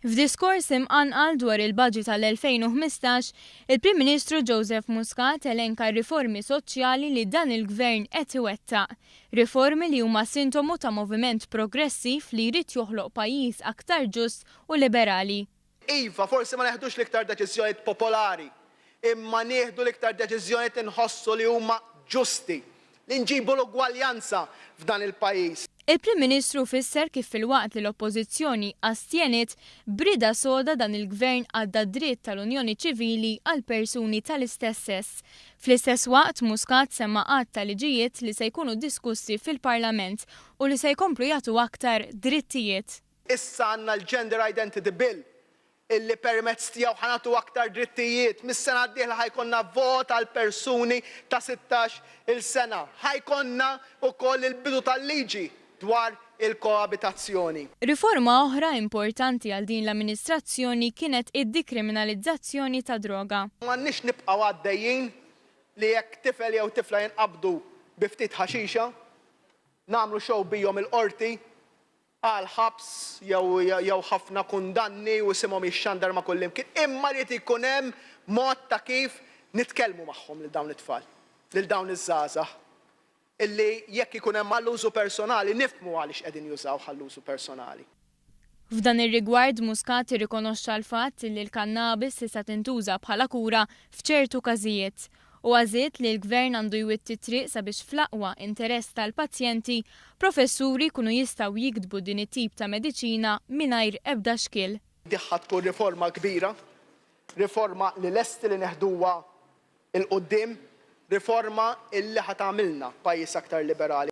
F'diskors imqanqal dwar il-budget tal-2015, il-Prim Ministru Joseph Muscat elenka riformi soċjali li dan il-Gvern qed iwettaq. Riformi li huma sintomu ta' moviment progressiv li jrid joħloq pajjiż aktar ġust u liberali. Iva, forsi ma neħdux l-iktar deċiżjonijiet popolari, imma nieħdu l-iktar deċiżjonijiet inħossu li huma ġusti, li nġibu l-ugwaljanza f'dan il-pajjiż. Il-Prim Ministru fisser kif fil-waqt li l-Oppożizzjoni astjenit brida soda dan il-Gvern għadda dritt tal-Unjoni Ċivili għal persuni tal-istess sess. Fl-istess waqt Muscat semma qatt ta' liġijiet li se jkunu diskussi fil-Parlament u li se jkomplu jagħtu aktar drittijiet. Issa għandna l-Gender Identity Bill illi permezz tiegħu ħanatu aktar drittijiet. Mis-sena d-dieħla ħajkonna vot għal persuni ta' 16 il-sena. Ħajkonna wkoll il-bidu tal-liġi dwar il-koabitazzjoni. Riforma oħra importanti għal din l-amministrazzjoni kienet id-dikriminalizzazzjoni ta' droga. M'għandniex nibqgħu għaddejjin li jekk tifel jew tifla jinqabdu bi ftit ħaxixa, nagħmlu show bihom il-qorti għal ħabs jew ħafna kundanni u isimhom jixxandar ma' kullimkien. Imma rid ikun hemm mod ta' kif nitkellmu magħhom lil dawn it-tfal, lil dawn iż-żgħażagħ illi jekk ikun hemm għall-użu personali nifhmu għaliex qegħdin jużaw għall-użu personali. F'dan ir-rigward Muscat irrikonoxxa l-fatt li l-kannabis tista' tintuża bħala kura f'ċertu każijiet u għażiet li l-Gvern għandu jwitti triq sabiex fl-aqwa interess tal-pazjenti professuri jkunu jistgħu jiktbu din it-tip ta' mediċina mingħajr ebda xkil. Diħħa tkun riforma kbira, riforma li lesti li neħduha il-qudiem, riforma illi ħatamilna pajjiż aktar liberali.